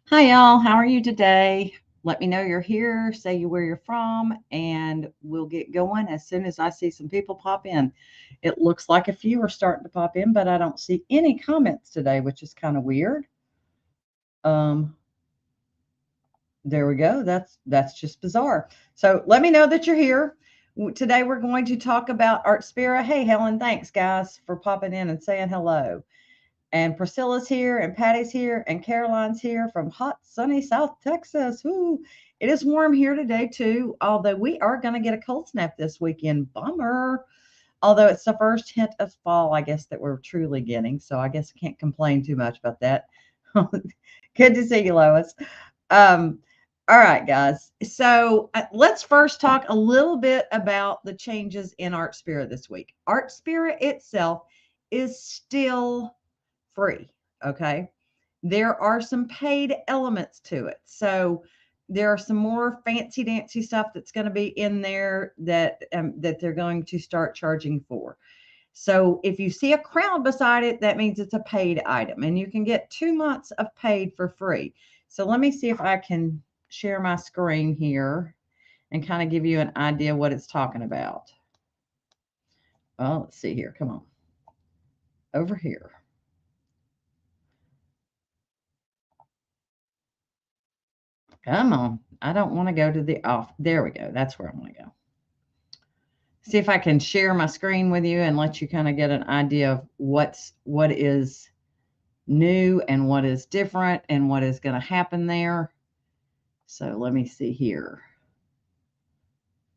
Hi, y'all. How are you today? Let me know you're here, say you where you're from, and we'll get going as soon as I see some people pop in. It looks like a few are starting to pop in, but I don't see any comments today, which is kind of weird. Um, there we go. That's just bizarre. So let me know that you're here. Today we're going to talk about Artspira. Hey, Helen, thanks guys for popping in and saying hello. And Priscilla's here, and Patty's here, and Caroline's here from hot, sunny South Texas. Ooh, it is warm here today, too, although we are going to get a cold snap this weekend. Bummer. Although it's the first hint of fall, I guess, that we're truly getting. So I guess I can't complain too much about that. Good to see you, Lois. Um, all right, guys. So let's first talk a little bit about the changes in Artspira this week. Artspira itself is still free. Okay. There are some paid elements to it. So there are some more fancy dancy stuff that's going to be in there that they're going to start charging for. So if you see a crown beside it, that means it's a paid item, and you can get 2 months of paid for free. So let me see if I can share my screen here and kind of give you an idea what it's talking about. Well, let's see here. Come on. Over here. Come on. I don't want to go to the off. There we go. That's where I want to go. See if I can share my screen with you and let you kind of get an idea of what is new and what is different and what is going to happen there. So let me see here.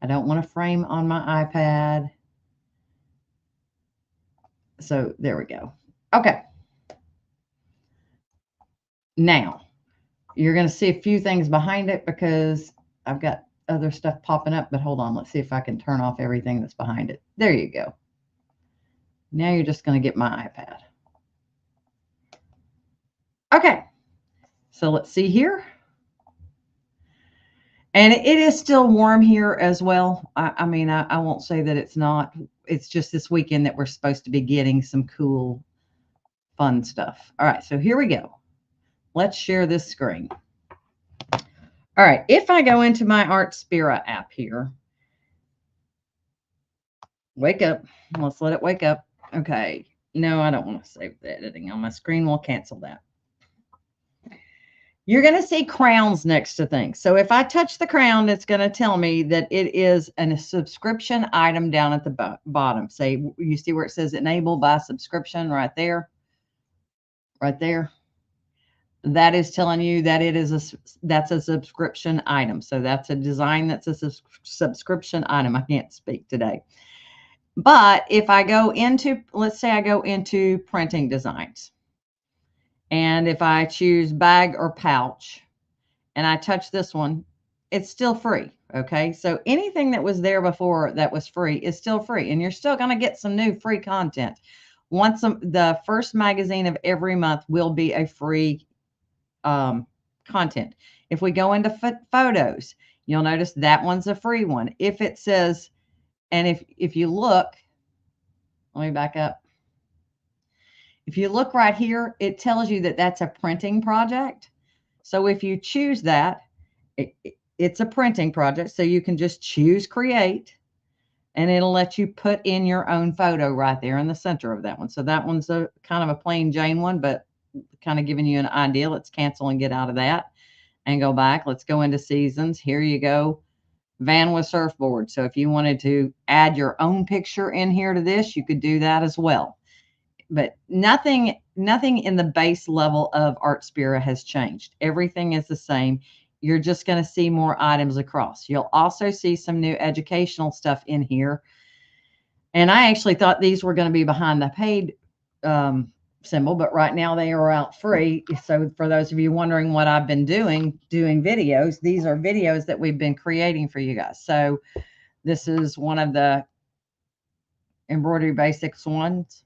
I don't want to frame on my iPad. So there we go. Okay. Now you're going to see a few things behind it because I've got other stuff popping up, but hold on. Let's see if I can turn off everything that's behind it. There you go. Now you're just going to get my iPad. Okay. So let's see here. And it is still warm here as well. I mean, I won't say that it's not. It's just this weekend that we're supposed to be getting some cool, fun stuff. All right, so here we go. Let's share this screen. All right, if I go into my Artspira app here, wake up. Let's let it wake up. Okay. No, I don't want to save the editing on my screen. We'll cancel that. You're going to see crowns next to things. So if I touch the crown, it's going to tell me that it is a subscription item down at the bottom. Say, you see where it says enable by subscription right there? Right there. That is telling you that that's a subscription item. So that's a design that's a subscription item. I can't speak today. But if I go into, let's say I go into printing designs. And if I choose bag or pouch and I touch this one, it's still free. Okay. So anything that was there before that was free is still free. And you're still going to get some new free content. Once the first magazine of every month will be a free content. If we go into photos, you'll notice that one's a free one. If it says, and if you look, let me back up. If you look right here, it tells you that that's a printing project. So if you choose that, it's a printing project. So you can just choose create and it'll let you put in your own photo right there in the center of that one. So that one's a kind of a plain Jane one, but kind of giving you an idea. Let's cancel and get out of that and go back. Let's go into seasons. Here you go. Van with surfboard. So if you wanted to add your own picture in here to this, you could do that as well. But nothing in the base level of Artspira has changed. Everything is the same. You're just going to see more items across. You'll also see some new educational stuff in here. And I actually thought these were going to be behind the paid symbol, but right now they are out free. So for those of you wondering what I've been doing videos, these are videos that we've been creating for you guys. So this is one of the embroidery basics ones.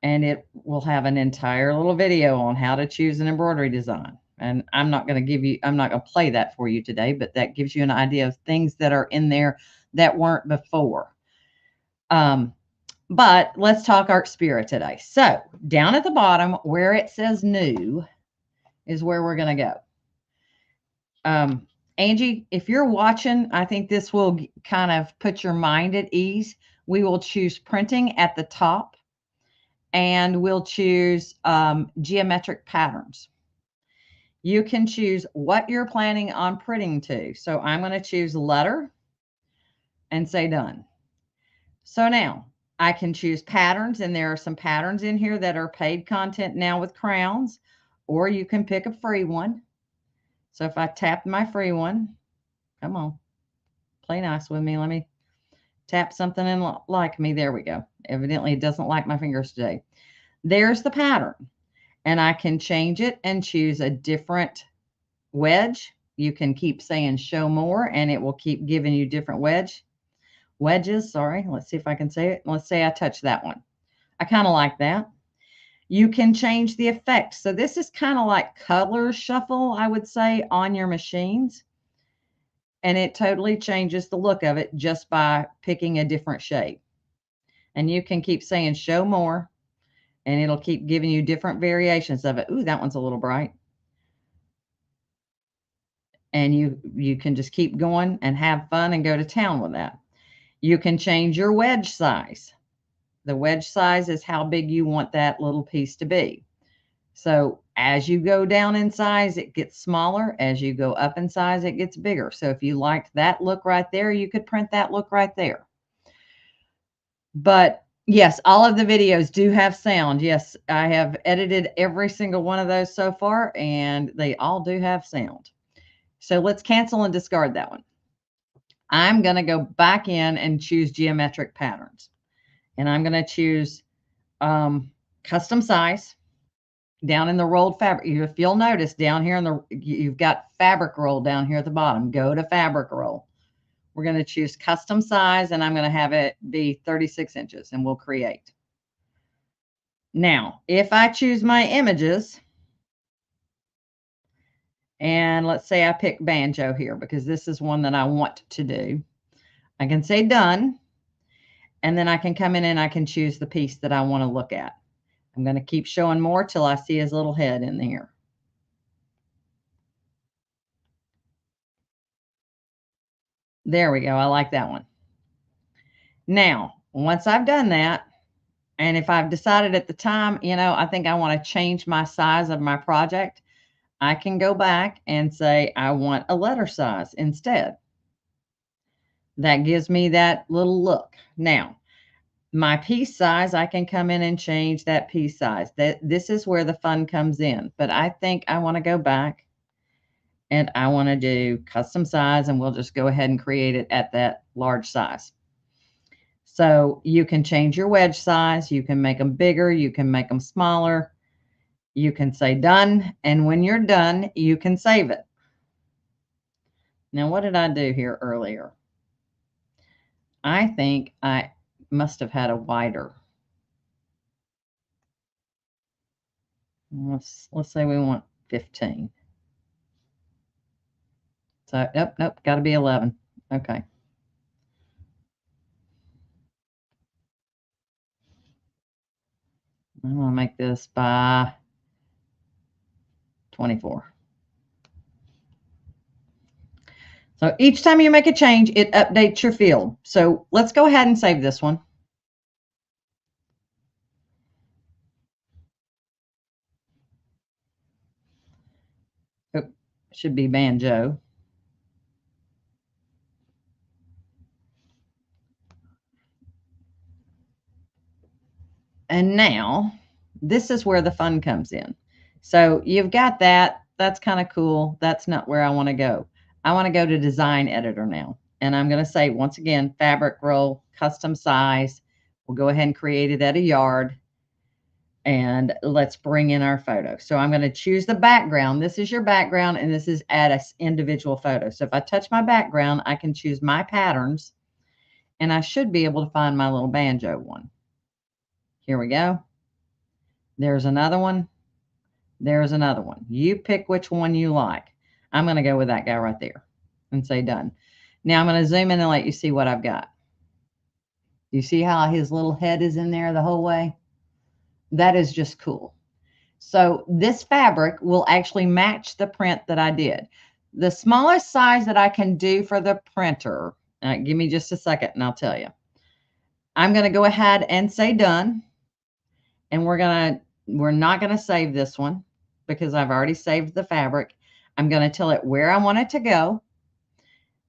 And it will have an entire little video on how to choose an embroidery design. And I'm not going to play that for you today, but that gives you an idea of things that are in there that weren't before. But let's talk Artspira today. So down at the bottom where it says new, is where we're going to go. Angie, if you're watching, I think this will kind of put your mind at ease. We will choose printing at the top, and we'll choose geometric patterns. You can choose what you're planning on printing to. So I'm going to choose letter and say done. So now I can choose patterns, and there are some patterns in here that are paid content now with crowns, or you can pick a free one. So if I tap my free one, come on, play nice with me. Let me tap something and like me. There we go. Evidently it doesn't like my fingers today. There's the pattern, and I can change it and choose a different wedge. You can keep saying show more, and it will keep giving you different wedges. Sorry. Let's see if I can say it. Let's say I touch that one. I kind of like that. You can change the effect. So this is kind of like color shuffle, I would say, on your machines. And it totally changes the look of it just by picking a different shade. And you can keep saying show more, and it'll keep giving you different variations of it. Ooh, that one's a little bright. And you can just keep going and have fun and go to town with that. You can change your wedge size. The wedge size is how big you want that little piece to be. So as you go down in size, it gets smaller. As you go up in size, it gets bigger. So if you liked that look right there, you could print that look right there. But yes, all of the videos do have sound. Yes, I have edited every single one of those so far, and they all do have sound. So let's cancel and discard that one. I'm going to go back in and choose geometric patterns. And I'm going to choose custom size down in the rolled fabric. If you'll notice down here you've got fabric roll down here at the bottom. Go to fabric roll. We're going to choose custom size, and I'm going to have it be 36 inches, and we'll create. Now, if I choose my images, and let's say I pick banjo here because this is one that I want to do, I can say done, and then I can come in and I can choose the piece that I want to look at. I'm going to keep showing more till I see his little head in there. There we go. I like that one. Now, once I've done that, and if I've decided at the time, I think I want to change my size of my project, I can go back and say I want a letter size instead. That gives me that little look. Now, my piece size, I can come in and change that piece size. This is where the fun comes in. But I think I want to go back and I want to do custom size, and we'll just go ahead and create it at that large size. So you can change your wedge size. You can make them bigger. You can make them smaller. You can say done. And when you're done, you can save it. Now, what did I do here earlier? I think I must have had a wider. Let's say we want 15. So, nope, got to be 11. Okay. I'm going to make this by 24. So each time you make a change, it updates your field. So let's go ahead and save this one. Oh, should be banjo. And now this is where the fun comes in. So you've got that. That's kind of cool. That's not where I want to go. I want to go to design editor now. And I'm going to say, once again, fabric roll, custom size. We'll go ahead and create it at a yard. And let's bring in our photo. So I'm going to choose the background. This is your background, and this is add an individual photo. So if I touch my background, I can choose my patterns, and I should be able to find my little banjo one. Here we go. There's another one. There's another one. You pick which one you like. I'm going to go with that guy right there and say done. Now I'm going to zoom in and let you see what I've got. You see how his little head is in there the whole way? That is just cool. So this fabric will actually match the print that I did. The smallest size that I can do for the printer, give me just a second and I'll tell you. I'm going to go ahead and say done. And we're not going to save this one because I've already saved the fabric. I'm going to tell it where I want it to go,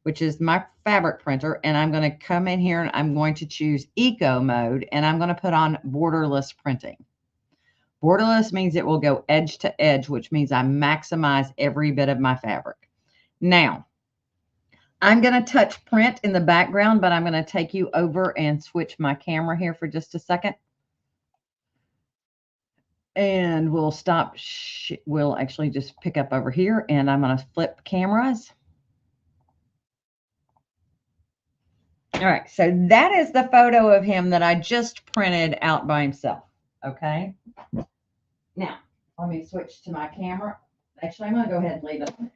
which is my fabric printer. And I'm going to come in here and I'm going to choose eco mode and I'm going to put on borderless printing. Borderless means it will go edge to edge, which means I maximize every bit of my fabric. Now, I'm going to touch print in the background, but I'm going to take you over and switch my camera here for just a second. And we'll stop. We'll actually just pick up over here and I'm going to flip cameras. All right. So that is the photo of him that I just printed out by himself. Okay. Now, let me switch to my camera. Actually, I'm going to go ahead and leave it there.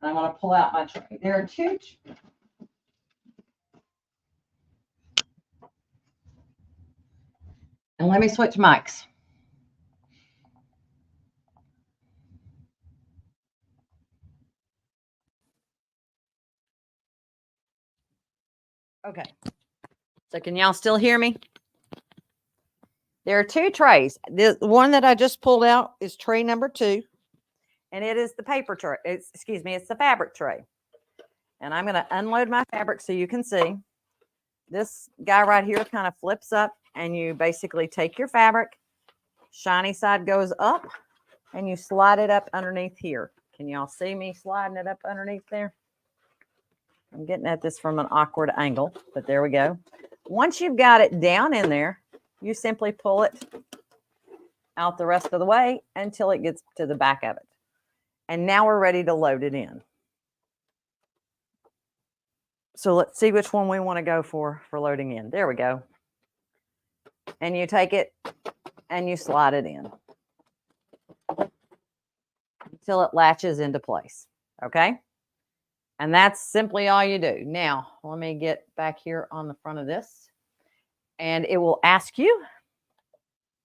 I'm going to pull out my tray. There are two. And let me switch mics. Okay. So can y'all still hear me? There are two trays. The one that I just pulled out is tray number 2. And it is the paper tray. It's the fabric tray. And I'm going to unload my fabric so you can see. This guy right here kind of flips up and you basically take your fabric, shiny side goes up, and you slide it up underneath here. Can y'all see me sliding it up underneath there? I'm getting at this from an awkward angle, but there we go. Once you've got it down in there, you simply pull it out the rest of the way until it gets to the back of it. And now we're ready to load it in. So let's see which one we want to go for loading in. There we go. And you take it and you slide it in until it latches into place. Okay. And that's simply all you do. Now, let me get back here on the front of this. And it will ask you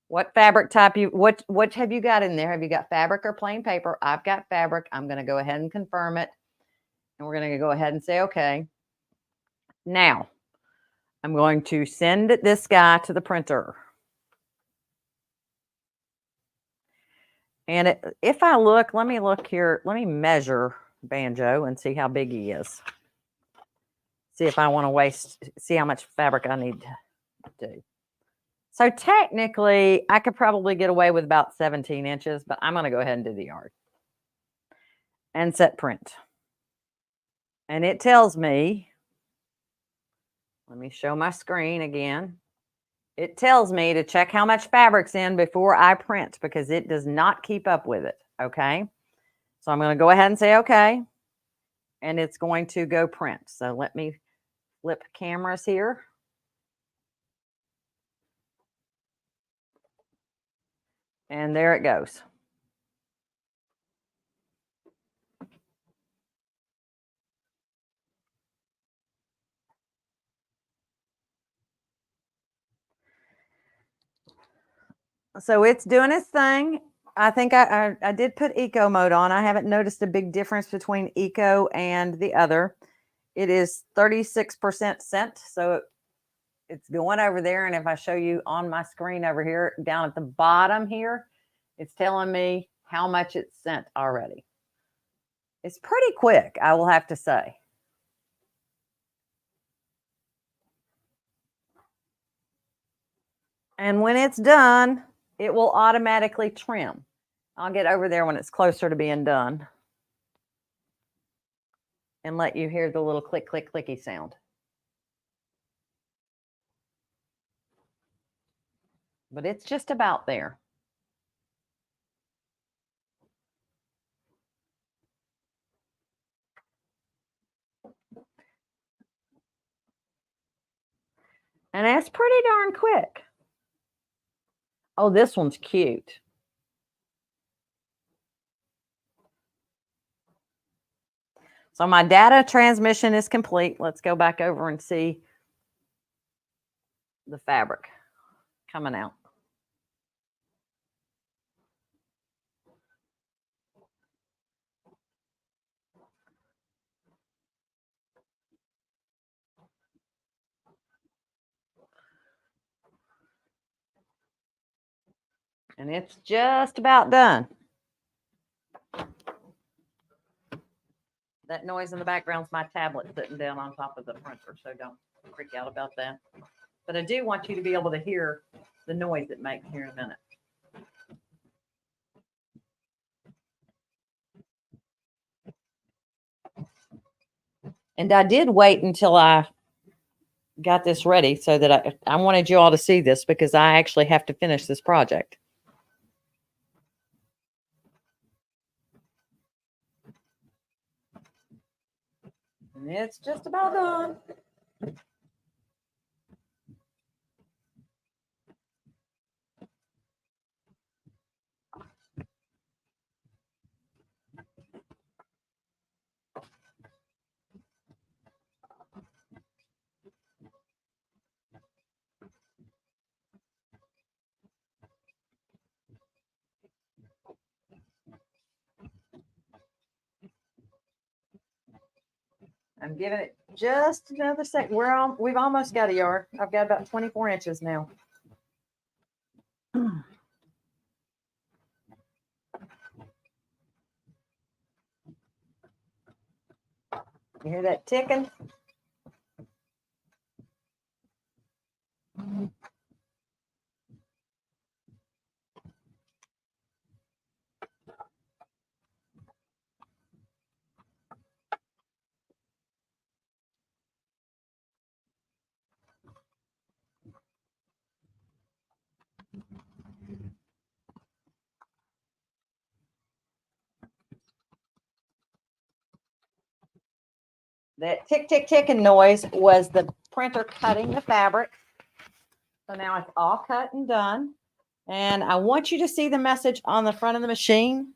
what fabric type what have you got in there? Have you got fabric or plain paper? I've got fabric. I'm going to go ahead and confirm it. And we're going to go ahead and say, okay. Now, I'm going to send this guy to the printer. And if I look, let me look here. Let me measure Banjo and see how big he is. See if I want to see how much fabric I need to do. So technically, I could probably get away with about 17 inches, but I'm going to go ahead and do the yard. And set print. And it tells me, let me show my screen again. It tells me to check how much fabric's in before I print because it does not keep up with it. Okay. So I'm going to go ahead and say, okay. And it's going to go print. So let me flip cameras here. And there it goes. So it's doing its thing. I think I did put eco mode on. I haven't noticed a big difference between eco and the other. It is 36% sent. So it's going over there. And if I show you on my screen over here, down at the bottom here, it's telling me how much it's sent already. It's pretty quick, I will have to say. And when it's done, it will automatically trim. I'll get over there when it's closer to being done and let you hear the little click, click, clicky sound. But it's just about there. And that's pretty darn quick. Oh, this one's cute. So my data transmission is complete. Let's go back over and see the fabric coming out. And it's just about done. That noise in the background is my tablet sitting down on top of the printer, so don't freak out about that. But I do want you to be able to hear the noise it makes here in a minute. And I did wait until I got this ready so that I wanted you all to see this because I actually have to finish this project. And it's just about done. I'm giving it just another second. We've almost got a yard. I've got about 24 inches now. You hear that ticking? That tick, tick, ticking noise was the printer cutting the fabric. So now it's all cut and done. And I want you to see the message on the front of the machine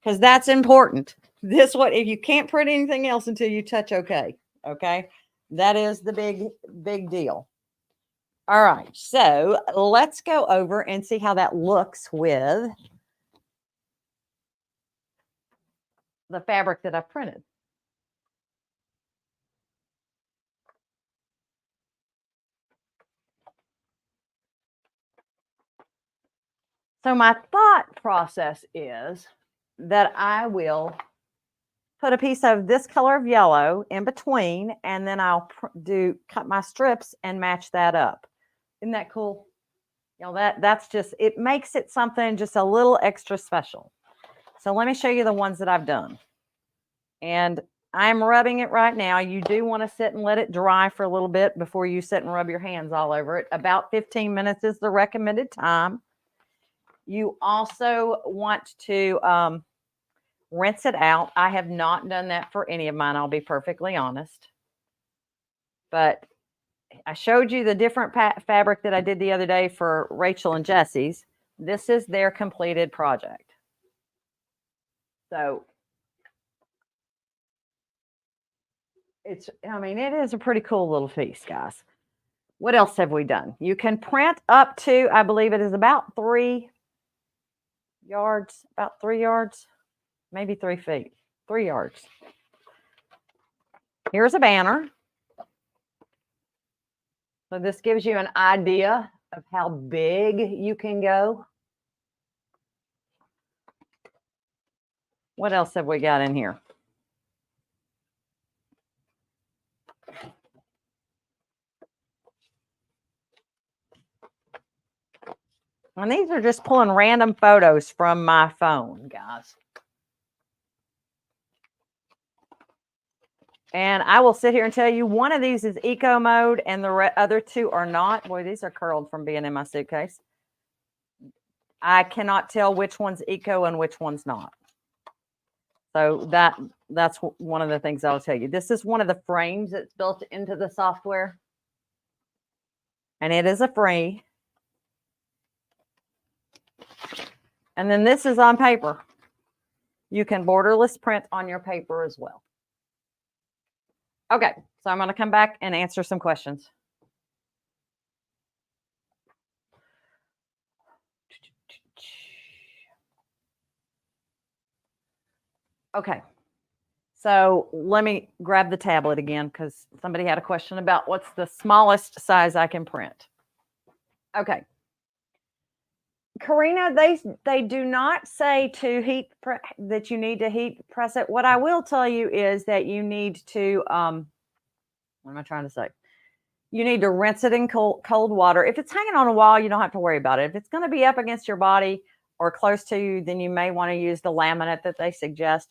because that's important. This what if you can't print anything else until you touch OK. Okay. That is the big deal. All right. So let's go over and see how that looks with the fabric that I printed. So my thought process is that I will put a piece of this color of yellow in between, and then I'll cut my strips and match that up. Isn't that cool? You know, that's just, it makes it something just a little extra special. So let me show you the ones that I've done. And I'm rubbing it right now. You do want to sit and let it dry for a little bit before you sit and rub your hands all over it. About 15 minutes is the recommended time. You also want to rinse it out. I have not done that for any of mine, I'll be perfectly honest. But I showed you the different fabric that I did the other day for Rachel and Jesse's. This is their completed project. So it is a pretty cool little piece, guys. What else have we done? You can print up to, I believe it is about 3 yards, maybe 3 feet, 3 yards. Here's a banner. So this gives you an idea of how big you can go. What else have we got in here? And these are just pulling random photos from my phone, guys. And I will sit here and tell you one of these is eco mode and the other 2 are not. Boy, these are curled from being in my suitcase. I cannot tell which one's eco and which one's not. So that's one of the things I'll tell you. This is one of the frames that's built into the software. And it is a free. And then this is on paper. You can borderless print on your paper as well. Okay, so I'm going to come back and answer some questions. Okay, so let me grab the tablet again because somebody had a question about what's the smallest size I can print. Okay, Karina, they do not say to that you need to heat press it. What I will tell you is that you need to what am I trying to say? You need to rinse it in cold water. If it's hanging on a wall, you don't have to worry about it. If it's going to be up against your body or close to you, then you may want to use the laminate that they suggest.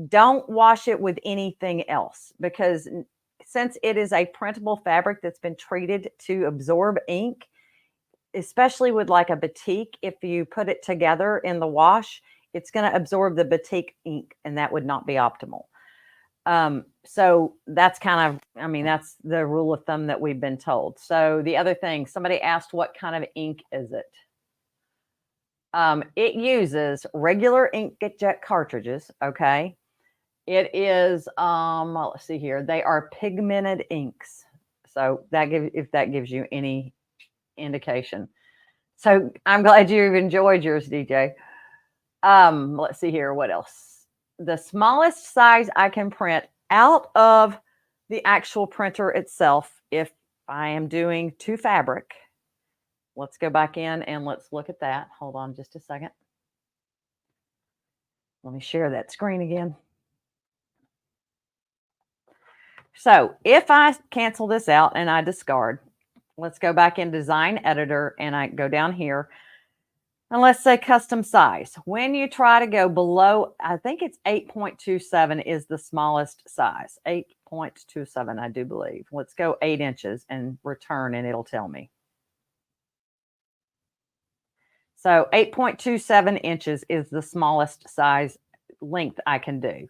Don't wash it with anything else, because since it is a printable fabric that's been treated to absorb ink, especially with like a batik, if you put it together in the wash, it's going to absorb the batik ink, and that would not be optimal. So that's kind of, I mean, that's the rule of thumb that we've been told. So the other thing, somebody asked, what kind of ink is it? It uses regular inkjet cartridges. Okay. It is, let's see here. They are pigmented inks. So if that gives you any indication. So I'm glad you've enjoyed yours, DJ. Let's see here. What else? The smallest size I can print out of the actual printer itself, if I am doing to fabric. Let's go back in and let's look at that. Hold on just a second. Let me share that screen again. So if I cancel this out and I discard, let's go back in Design Editor and I go down here. And let's say custom size. When you try to go below, I think it's 8.27 is the smallest size. 8.27, I do believe. Let's go 8 inches and return, and it'll tell me. So 8.27 inches is the smallest size length I can do.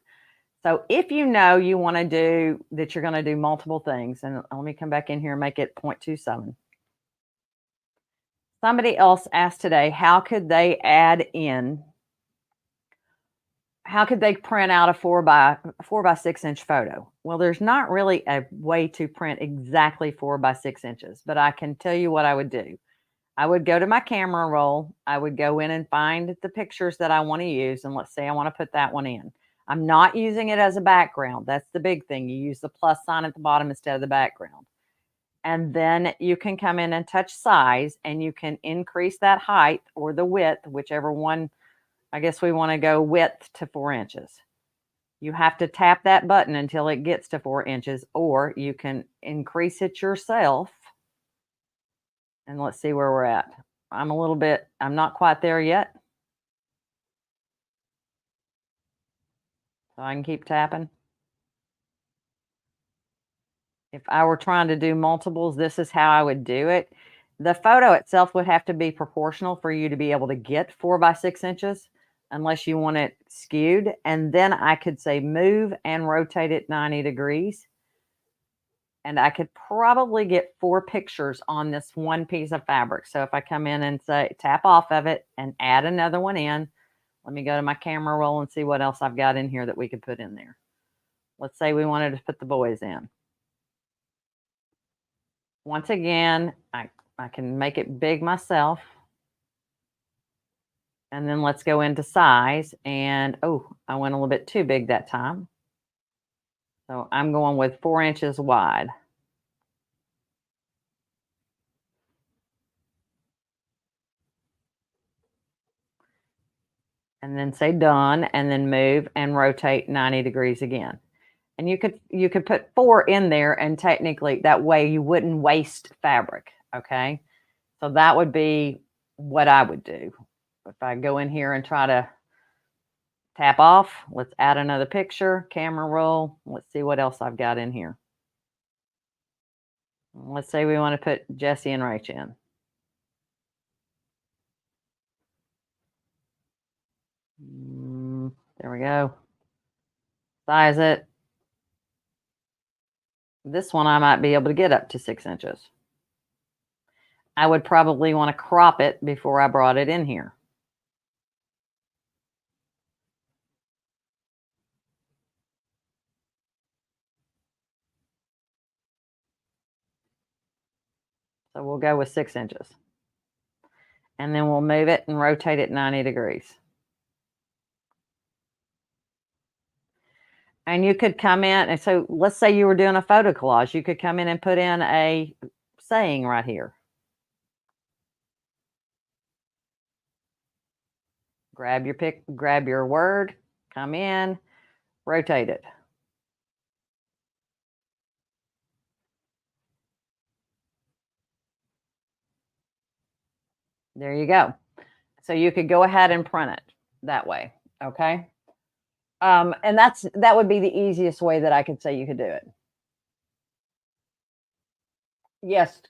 So if you know you want to do that, you're going to do multiple things. And let me come back in here and make it 0.27. Somebody else asked today, how could they print out a 4 by 6 inch photo? Well, there's not really a way to print exactly 4 by 6 inches, but I can tell you what I would do. I would go to my camera roll. I would go in and find the pictures that I want to use. And let's say I want to put that one in. I'm not using it as a background. That's the big thing. You use the plus sign at the bottom instead of the background. And then you can come in and touch size, and you can increase that height or the width, whichever one. I guess we want to go width to 4 inches. You have to tap that button until it gets to 4 inches, or you can increase it yourself. And let's see where we're at. I'm not quite there yet. So I can keep tapping. If I were trying to do multiples, this is how I would do it. The photo itself would have to be proportional for you to be able to get 4 by 6 inches, unless you want it skewed. And then I could say move and rotate it 90 degrees. And I could probably get 4 pictures on this one piece of fabric. So if I come in and say tap off of it and add another one in, let me go to my camera roll and see what else I've got in here that we could put in there. Let's say we wanted to put the boys in. Once again, I can make it big myself. And then let's go into size. And oh, I went a little bit too big that time. So I'm going with 4 inches wide. And then say done, and then move and rotate 90 degrees again. And you could put 4 in there, and technically that way you wouldn't waste fabric. Okay. So that would be what I would do. If I go in here and try to tap off, let's add another picture, camera roll. Let's see what else I've got in here. Let's say we want to put Jesse and Rach in. There we go. Size it. This one I might be able to get up to 6 inches. I would probably want to crop it before I brought it in here. So we'll go with 6 inches. And then we'll move it and rotate it 90 degrees. And you could come in, and so let's say you were doing a photo collage. You could come in and put in a saying right here. Grab your word, come in, rotate it. There you go. So you could go ahead and print it that way. Okay. And that would be the easiest way that I could say you could do it. Yes,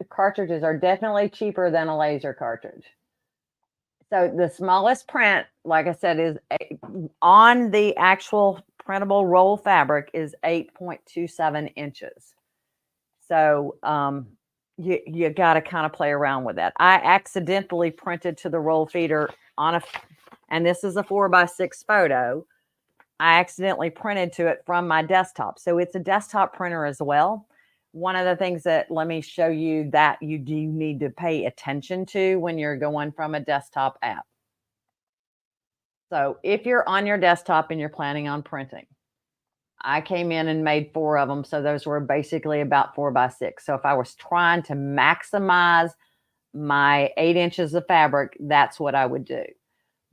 cartridges are definitely cheaper than a laser cartridge. So the smallest print, like I said, is on the actual printable roll fabric is 8.27 inches. So you got to kind of play around with that. I accidentally printed to the roll feeder and this is a 4x6 photo. I accidentally printed to it from my desktop. So it's a desktop printer as well. One of the things that, let me show you that you do need to pay attention to when you're going from a desktop app. So if you're on your desktop and you're planning on printing, I came in and made 4 of them. So those were basically about 4x6. So if I was trying to maximize my 8 inches of fabric, that's what I would do.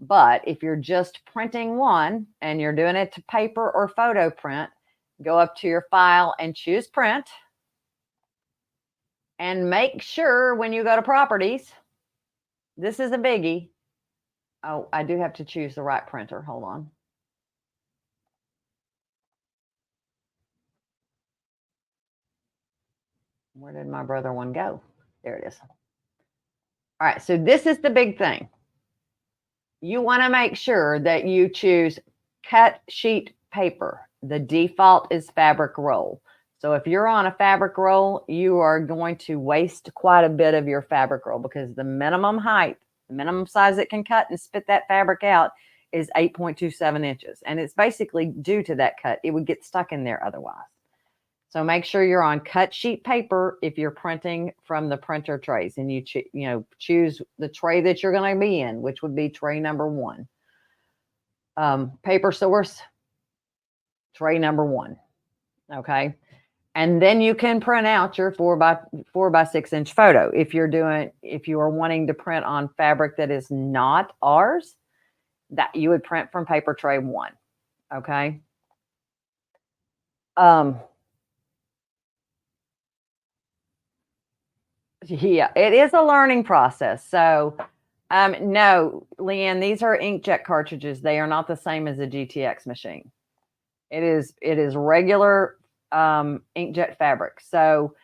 But if you're just printing one and you're doing it to paper or photo print, go up to your file and choose print. And make sure when you go to properties, this is a biggie. Oh, I do have to choose the right printer. Hold on. Where did my brother one go? There it is. All right, so this is the big thing. You want to make sure that you choose cut sheet paper. The default is fabric roll. So if you're on a fabric roll, you are going to waste quite a bit of your fabric roll because the minimum height, the minimum size it can cut and spit that fabric out is 8.27 inches. And it's basically due to that cut. It would get stuck in there otherwise. So make sure you're on cut sheet paper if you're printing from the printer trays, and you choose the tray that you're going to be in, which would be tray number 1. Paper source, tray number 1. Okay. And then you can print out your 4x6 inch photo. If you are wanting to print on fabric that is not ours, that you would print from paper tray 1. Okay. Yeah, it is a learning process. So no, Leanne, these are inkjet cartridges. They are not the same as a GTX machine. It is regular inkjet fabric. So,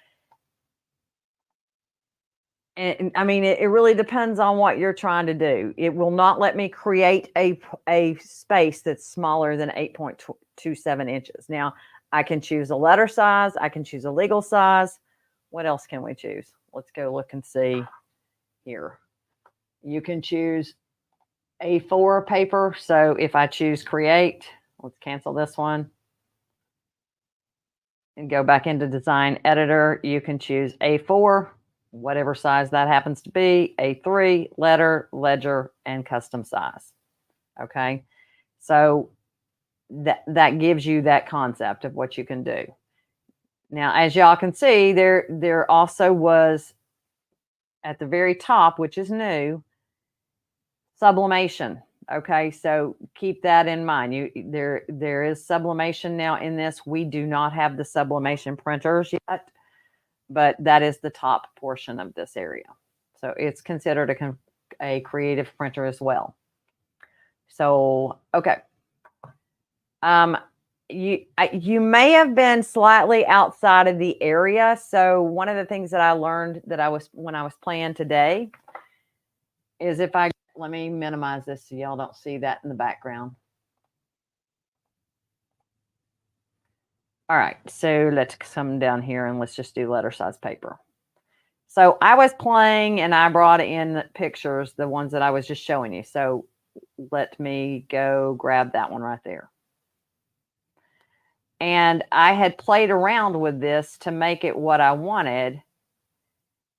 and I mean, it really depends on what you're trying to do. It will not let me create a space that's smaller than 8.27 inches. Now, I can choose a letter size. I can choose a legal size. What else can we choose? Let's go look and see here. You can choose A4 paper. So if I choose create, let's cancel this one and go back into design editor. You can choose A4, whatever size that happens to be, A3, letter, ledger, and custom size. Okay. So that gives you that concept of what you can do. Now, as y'all can see, there also was at the very top, which is new, sublimation. Okay, so keep that in mind. There is sublimation now in this. We do not have the sublimation printers yet, but that is the top portion of this area. So it's considered a creative printer as well. So, okay. You may have been slightly outside of the area. So one of the things that I learned when I was playing today is let me minimize this so y'all don't see that in the background. All right, so let's come down here and let's just do letter size paper. So I was playing and I brought in pictures, the ones that I was just showing you. So let me go grab that one right there. And I had played around with this to make it what I wanted.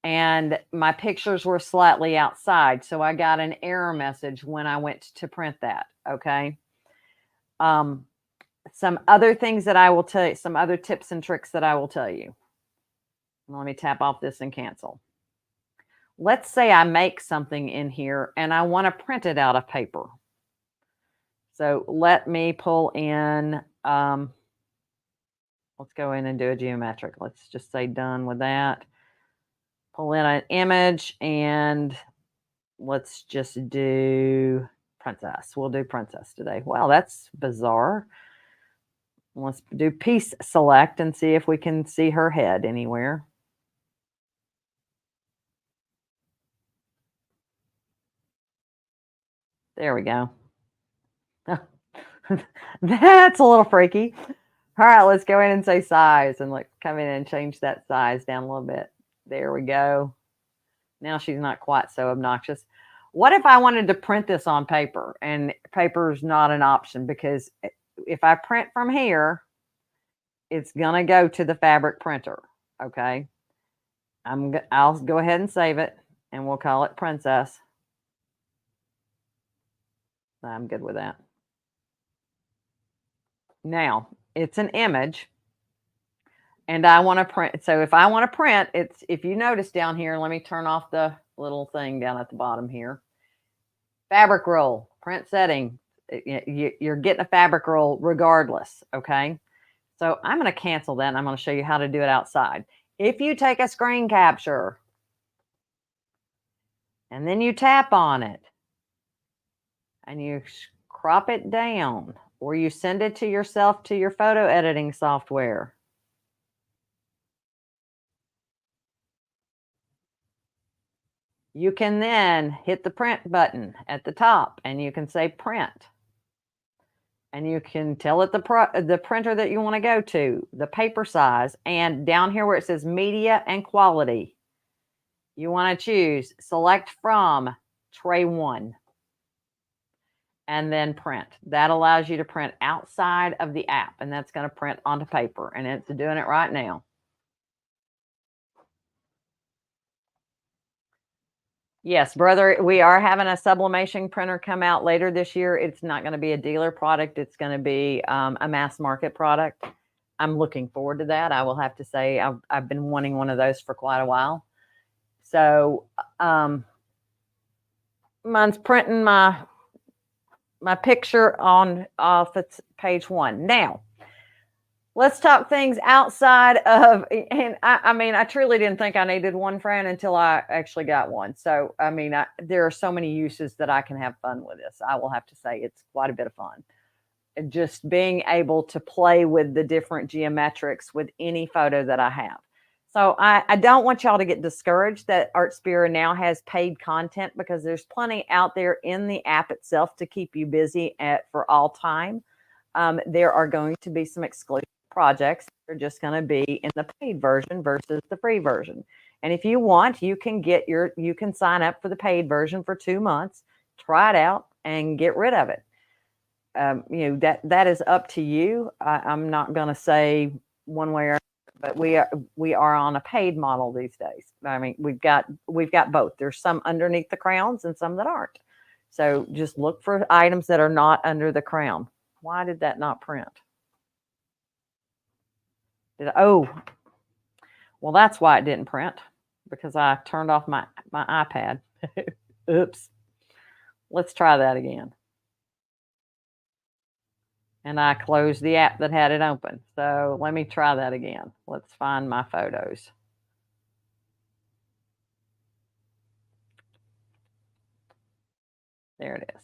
And my pictures were slightly outside. So I got an error message when I went to print that. Okay. Some other things that I will tell you, some other tips and tricks that I will tell you. Let me tap off this and cancel. let's say I make something in here and I want to print it out of paper. So let me pull in, let's go in and do a geometric. Let's just say done with that. Pull in an image and let's just do princess. We'll do princess today. Wow, that's bizarre. Let's do piece select and see if we can see her head anywhere. There we go. That's a little freaky. All right, let's go in and say size and like come in and change that size down a little bit. There we go. Now she's not quite so obnoxious. What if I wanted to print this on paper and paper is not an option? Because if I print from here, it's going to go to the fabric printer. Okay. I'll go ahead and save it and we'll call it princess. I'm good with that. Now it's an image and I want to print. So if I want to print, it's, if you notice down here, let me turn off the little thing down at the bottom here. Fabric roll, print setting. You're getting a fabric roll regardless. Okay. So I'm going to cancel that and I'm going to show you how to do it outside. If you take a screen capture and then you tap on it and you crop it down or you send it to yourself to your photo editing software, you can then hit the print button at the top and you can say print. And you can tell it the printer that you want to go to, the paper size, and down here where it says media and quality, you want to choose select from tray 1 and then print. That allows you to print outside of the app and that's going to print onto paper and it's doing it right now. Yes, brother, we are having a sublimation printer come out later this year. It's not going to be a dealer product. It's going to be a mass market product. I'm looking forward to that. I will have to say I've been wanting one of those for quite a while. So mine's printing my picture off its page 1. Now, let's talk things outside of, and I mean, I truly didn't think I needed one friend until I actually got one. So, I mean, there are so many uses that I can have fun with this. I will have to say it's quite a bit of fun. Just being able to play with the different geometrics with any photo that I have. So I don't want y'all to get discouraged that Artspira now has paid content because there's plenty out there in the app itself to keep you busy for all time. There are going to be some exclusive projects that are just going to be in the paid version versus the free version. And if you want, you can sign up for the paid version for 2 months, try it out and get rid of it. You know, that is up to you. I'm not going to say one way or another, but we are on a paid model these days. I mean, we've got both. There's some underneath the crowns and some that aren't. So just look for items that are not under the crown. Why did that not print? Oh, well, that's why it didn't print, because I turned off my iPad. Oops. Let's try that again. And I closed the app that had it open. So let me try that again. Let's find my photos. There it is.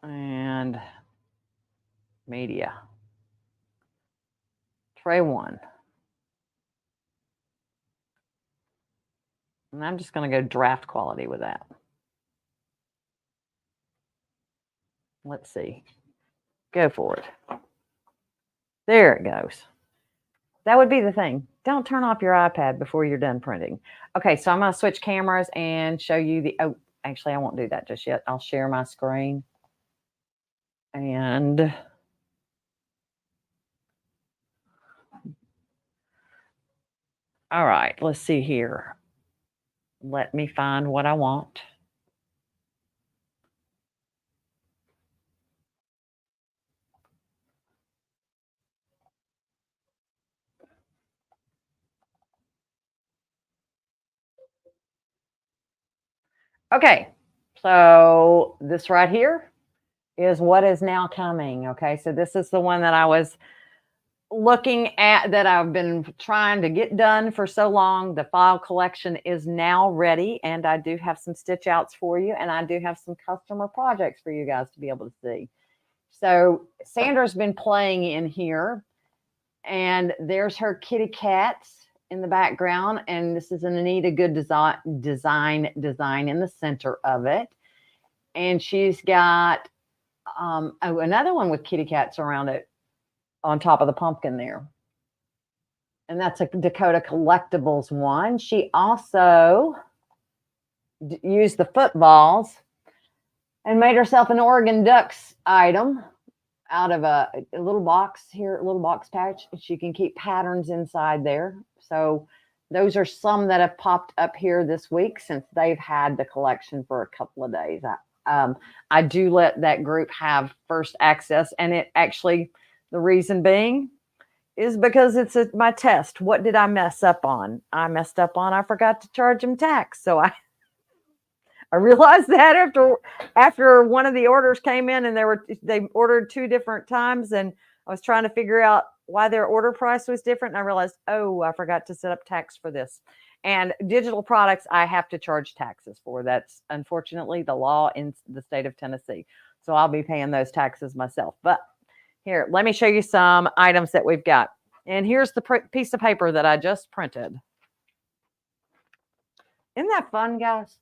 And media. Tray 1. And I'm just going to go draft quality with that. Let's see. Go for it. There it goes. That would be the thing. Don't turn off your iPad before you're done printing. Okay, so I'm going to switch cameras and show you the, oh, actually, I won't do that just yet. I'll share my screen. And all right, let's see here. Let me find what I want. Okay, so this right here is what is now coming. Okay, so this is the one that I was looking at, that I've been trying to get done for so long. The file collection is now ready, and I do have some stitch outs for you, and I do have some customer projects for you guys to be able to see. So Sandra's been playing in here, and there's her kitty cats in the background, and this is an Anita Good design in the center of it. And she's got another one with kitty cats around it on top of the pumpkin there. And that's a Dakota Collectibles one. She also used the footballs and made herself an Oregon Ducks item out of a little box here, a little box pouch. She can keep patterns inside there. So those are some that have popped up here this week since they've had the collection for a couple of days. I do let that group have first access, and it actually, the reason being is because it's my test. What did I mess up on? I forgot to charge them tax. So I realized that after one of the orders came in, and they ordered 2 different times, and I was trying to figure out why their order price was different. And I realized, oh, I forgot to set up tax for this. And digital products, I have to charge taxes for. That's unfortunately the law in the state of Tennessee. So I'll be paying those taxes myself. But here, let me show you some items that we've got. And here's the piece of paper that I just printed. Isn't that fun, guys?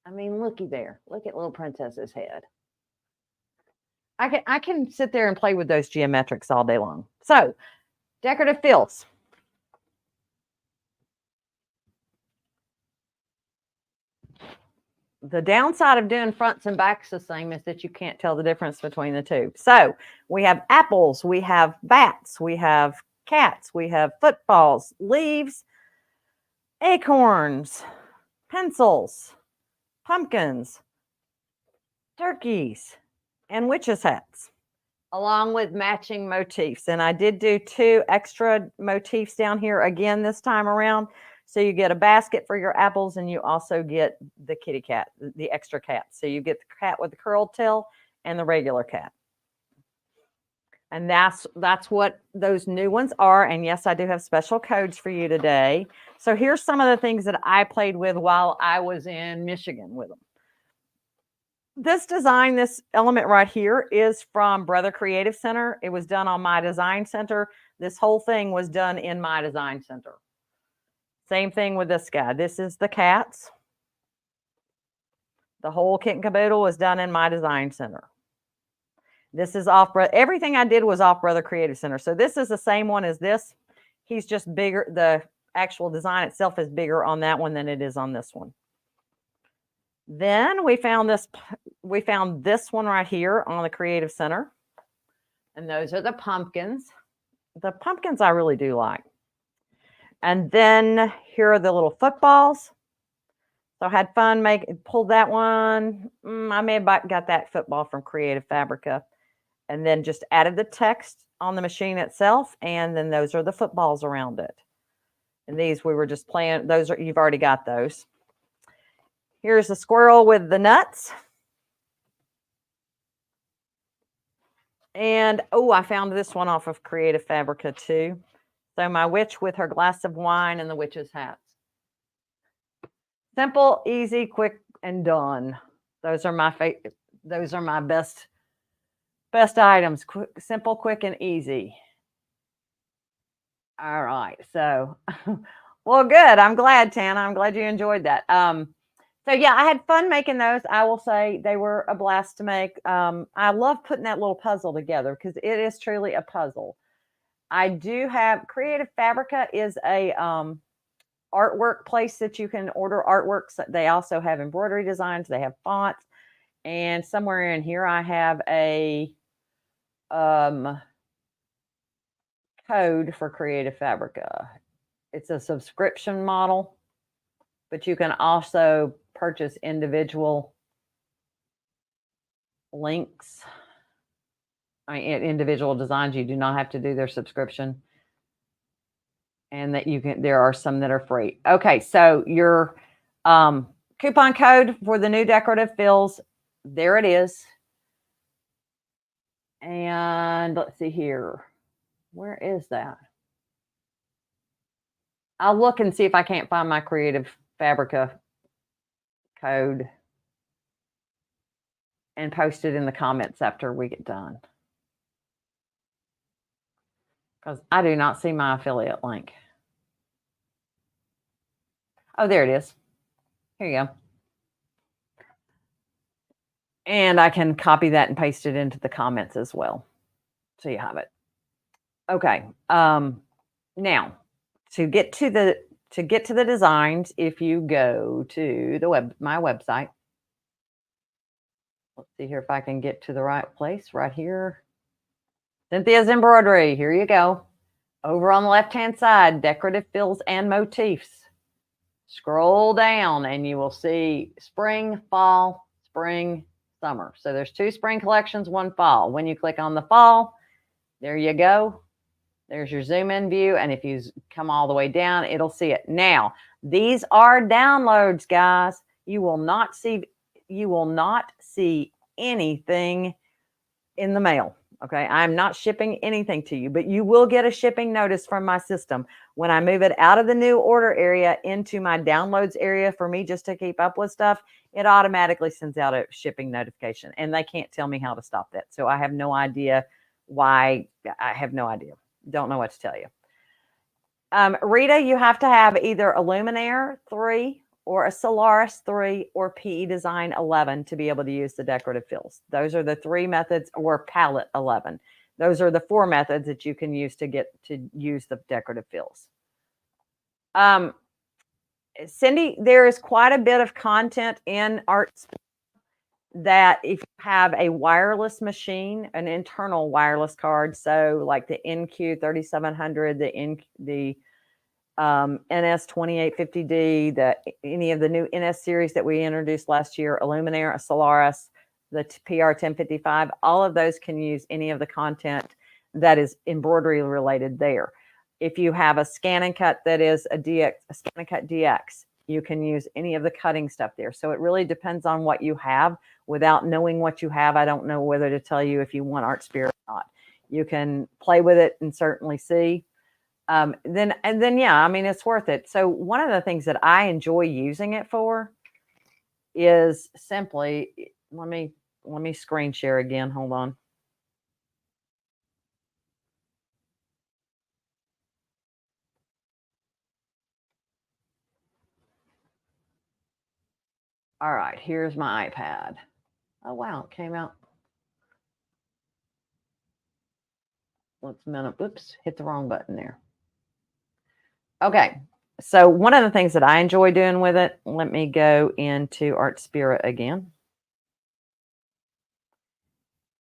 I mean, looky there. Look at little Princess's head. I can sit there and play with those geometrics all day long. So, decorative fills. The downside of doing fronts and backs the same is that you can't tell the difference between the two. So, we have apples, we have bats, we have cats, we have footballs, leaves, acorns, pencils, pumpkins, turkeys, and witches' hats, along with matching motifs. And I did do 2 extra motifs down here again this time around. So you get a basket for your apples, and you also get the kitty cat, the extra cat. So you get the cat with the curled tail and the regular cat. And that's what those new ones are. And yes, I do have special codes for you today. So here's some of the things that I played with while I was in Michigan with them. This design, this element right here, is from Brother Creative Center. It was done on My Design Center. This whole thing was done in My Design Center. Same thing with this guy. This is the cats. The whole kit and caboodle was done in My Design Center. This is everything I did was off Brother Creative Center. So this is the same one as this. He's just bigger. The actual design itself is bigger on that one than it is on this one. Then we found this one right here on the Creative Center. And those are the pumpkins. The pumpkins I really do like. And then here are the little footballs. So I had fun pulled that one. I may have got that football from Creative Fabrica. And then just added the text on the machine itself. And then those are the footballs around it. And these we were just playing. You've already got those. Here's the squirrel with the nuts. And, oh, I found this one off of Creative Fabrica too. So my witch with her glass of wine and the witch's hats. Simple, easy, quick, and done. Those are my best items. Simple, quick, and easy. All right. So, well, good. I'm glad, Tana. I'm glad you enjoyed that. So yeah, I had fun making those. I will say they were a blast to make. I love putting that little puzzle together because it is truly a puzzle. I do have Creative Fabrica is a artwork place that you can order artworks. They also have embroidery designs. They have fonts. And somewhere in here, I have a code for Creative Fabrica. It's a subscription model, but you can also purchase individual links. Individual designs. You do not have to do their subscription. And that there are some that are free. Okay, so your coupon code for the new decorative fills. There it is. And let's see here. Where is that? I'll look and see if I can't find my Creative Fabrica code and post it in the comments after we get done. Because I do not see my affiliate link. Oh, there it is. Here you go. And I can copy that and paste it into the comments as well. So you have it. Okay. Now, to get to the designs, if you go to my website, let's see here if I can get to the right place right here. Cynthia's Embroidery. Here you go. Over on the left-hand side, decorative fills and motifs. Scroll down and you will see spring, fall, spring, summer. So there's 2 spring collections, 1 fall. When you click on the fall, there you go. There's your zoom in view. And if you come all the way down, it'll see it. Now, these are downloads, guys. You will not see anything in the mail. Okay, I'm not shipping anything to you, but you will get a shipping notice from my system. When I move it out of the new order area into my downloads area for me just to keep up with stuff, it automatically sends out a shipping notification, and they can't tell me how to stop that. So I have no idea why. I have no idea. Don't know what to tell you. Rita, you have to have either a Luminaire 3 or a Solaris 3 or PE Design 11 to be able to use the decorative fills. Those are the 3 methods, or Palette 11. Those are the 4 methods that you can use to get to use the decorative fills. Cindy, there is quite a bit of content in Artspira that if you have a wireless machine, an internal wireless card, so like the NQ3700, the NS2850D, any of the new NS series that we introduced last year, a Luminaire, a Solaris, the PR1055, all of those can use any of the content that is embroidery related there. If you have a Scan and Cut that is a Scan and Cut DX, you can use any of the cutting stuff there. So it really depends on what you have. Without knowing what you have, I don't know whether to tell you if you want Artspira or not. You can play with it and certainly see. Then yeah, I mean, it's worth it. So one of the things that I enjoy using it for is simply, let me screen share again. Hold on. All right, here's my iPad. Oh, wow, it came out. Let's minute. Oops, hit the wrong button there. Okay, so one of the things that I enjoy doing with it, let me go into Artspira again.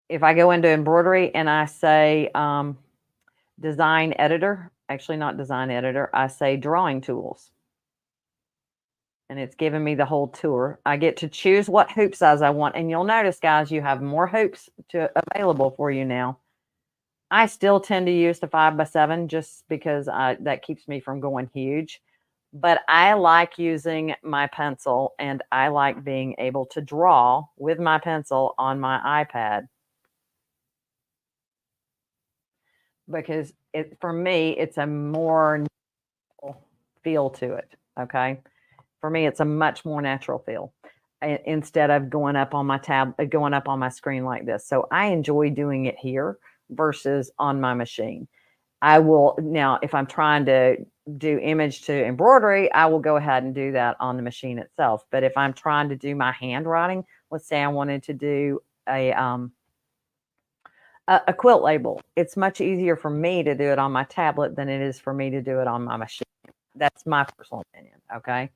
If I go into embroidery and I say design editor, actually not design editor, I say drawing tools. And it's giving me the whole tour. I get to choose what hoop size I want. And you'll notice, guys, you have more hoops available for you now. I still tend to use the 5x7 just because that keeps me from going huge. But I like using my pencil, and I like being able to draw with my pencil on my iPad. Because for me, it's a more natural feel to it, okay? For me, it's a much more natural feel instead of going up on my screen like this. So I enjoy doing it here versus on my machine. I will now, if I'm trying to do image to embroidery, I will go ahead and do that on the machine itself. But if I'm trying to do my handwriting, let's say I wanted to do a quilt label, it's much easier for me to do it on my tablet than it is for me to do it on my machine. That's my personal opinion. Okay.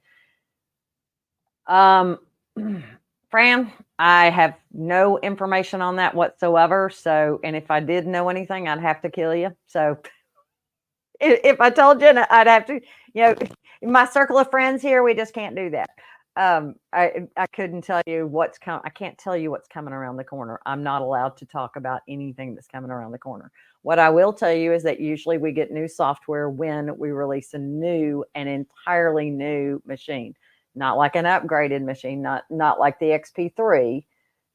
Fran, I have no information on that whatsoever. So, and if I did know anything, I'd have to kill you. So if I told you, I'd have to, my circle of friends here, we just can't do that. I couldn't tell you what's coming. I can't tell you what's coming around the corner. I'm not allowed to talk about anything that's coming around the corner. What I will tell you is that usually we get new software when we release an entirely new machine. not like an upgraded machine, not like the XP3.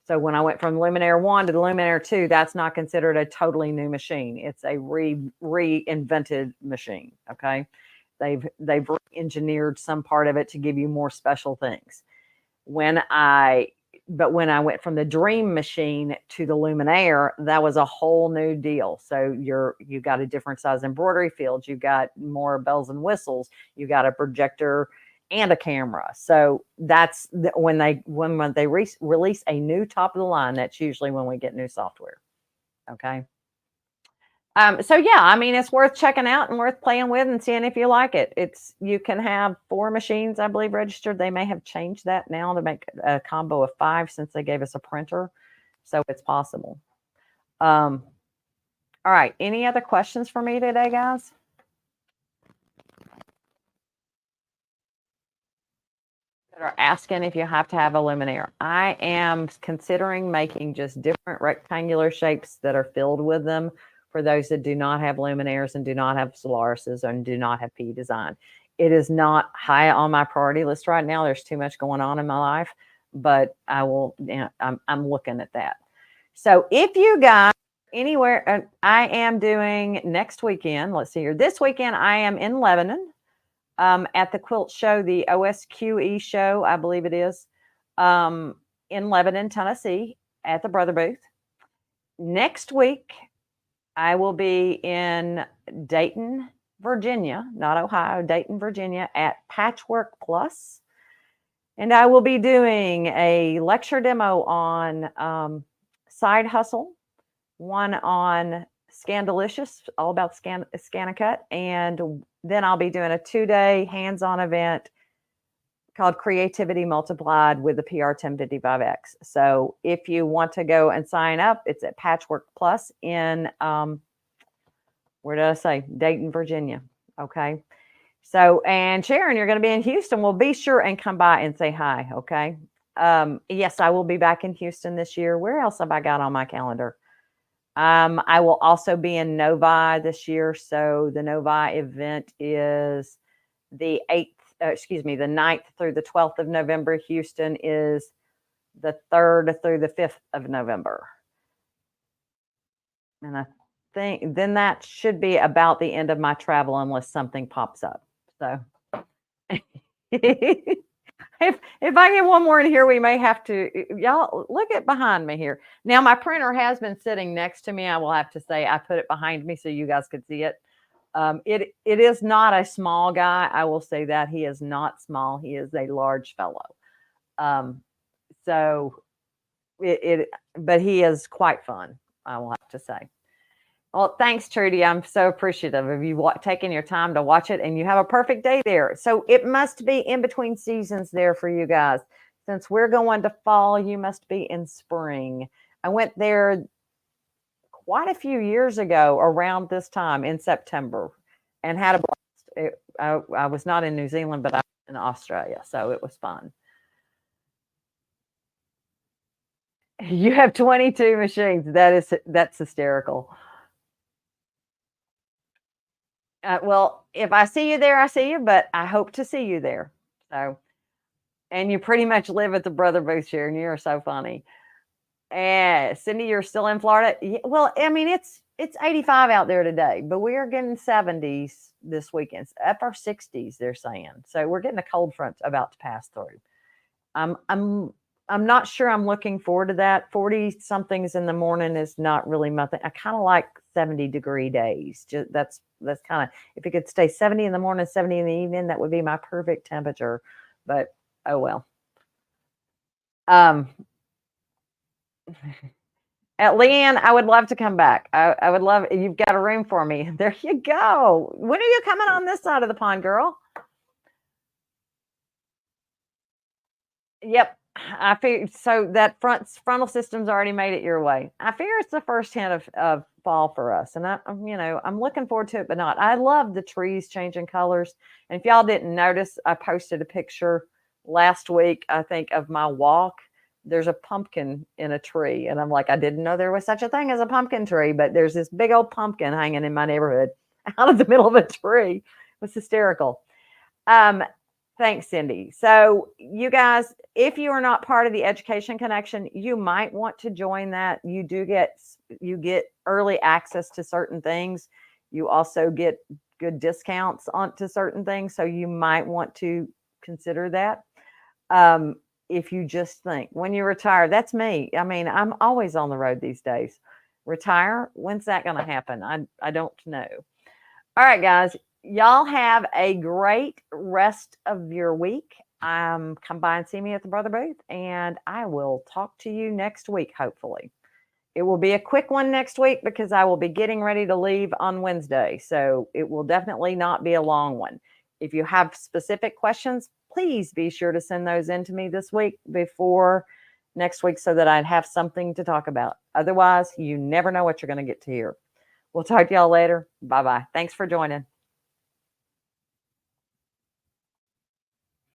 So when I went from Luminaire 1 to the Luminaire 2, that's not considered a totally new machine. It's a reinvented machine. Okay. They've engineered some part of it to give you more special things. When I went from the Dream machine to the Luminaire, that was a whole new deal. So you got a different size embroidery field, you got more bells and whistles, you got a projector and a camera. So that's when they release a new top of the line, that's usually when we get new software. Okay. So yeah, I mean, it's worth checking out and worth playing with and seeing if you like it. You can have 4 machines, I believe, registered. They may have changed that now to make a combo of 5 since they gave us a printer. So it's possible. All right. Any other questions for me today, guys? That are asking if you have to have a luminaire. I am considering making just different rectangular shapes that are filled with them for those that do not have luminaires and do not have Solarises and do not have P design. It is not high on my priority list right now. There's too much going on in my life, but I will, I'm looking at that. So if you guys anywhere, I am doing next weekend, let's see here. This weekend, I am in Lebanon at the quilt show, the OSQE show, I believe it is, in Lebanon, Tennessee, at the Brother Booth. Next week, I will be in Dayton, Virginia, not Ohio, Dayton, Virginia, at Patchwork Plus. And I will be doing a lecture demo on Side Hustle, one on Scandalicious, all about Scanacut, and then I'll be doing a 2-day hands-on event called Creativity Multiplied with the PR 1055X. So if you want to go and sign up, it's at Patchwork Plus in, where did I say? Dayton, Virginia. Okay. So, and Sharon, you're going to be in Houston. Well, be sure and come by and say hi. Okay. Yes, I will be back in Houston this year. Where else have I got on my calendar? I will also be in Novi this year. So the Novi event is the 9th through the 12th of November. Houston is the 3rd through the 5th of November. And I think then that should be about the end of my travel unless something pops up. So if I get one more in here, we may have to, y'all look at behind me here. Now my printer has been sitting next to me. I will have to say I put it behind me so you guys could see it. It is not a small guy. I will say that he is not small. He is a large fellow. But he is quite fun, I will have to say. Well, thanks, Trudy. I'm so appreciative of you taking your time to watch it, and you have a perfect day there. So it must be in between seasons there for you guys. Since we're going to fall, you must be in spring. I went there quite a few years ago around this time in September and had a blast. I was not in New Zealand, but I was in Australia, so it was fun. You have 22 machines. That's hysterical. Well, if I see you there, I see you, but I hope to see you there. So, and you pretty much live at the Brother Booth, Sharon. You're so funny. And Cindy, you're still in Florida. Yeah, well, I mean, it's 85 out there today, but we are getting 70s this weekend, upper 60s. They're saying. So we're getting a cold front about to pass through. I'm not sure I'm looking forward to that. 40 somethings in the morning is not really nothing. I kind of like 70-degree days. That's kind of, if it could stay 70 in the morning, 70 in the evening, that would be my perfect temperature. But oh well. At Leanne, I would love to come back. I would love, you've got a room for me. There you go. When are you coming on this side of the pond, girl? Yep. I figure so that frontal system's already made it your way. I figure it's the first hint of fall for us, and I'm looking forward to it, but not. I love the trees changing colors. And if y'all didn't notice, I posted a picture last week, I think, of my walk. There's a pumpkin in a tree, and I'm like, I didn't know there was such a thing as a pumpkin tree, but there's this big old pumpkin hanging in my neighborhood out of the middle of a tree. It was hysterical. Thanks, Cindy. So you guys, if you are not part of the Education Connection, you might want to join that. You get early access to certain things. You also get good discounts onto certain things. So you might want to consider that. If you just think when you retire, that's me. I mean, I'm always on the road these days. Retire, when's that going to happen? I don't know. All right, guys, y'all have a great rest of your week. Come by and see me at the Brother Booth, and I will talk to you next week, hopefully. It will be a quick one next week because I will be getting ready to leave on Wednesday. So it will definitely not be a long one. If you have specific questions, please be sure to send those in to me this week before next week so that I'd have something to talk about. Otherwise, you never know what you're going to get to hear. We'll talk to y'all later. Bye-bye. Thanks for joining.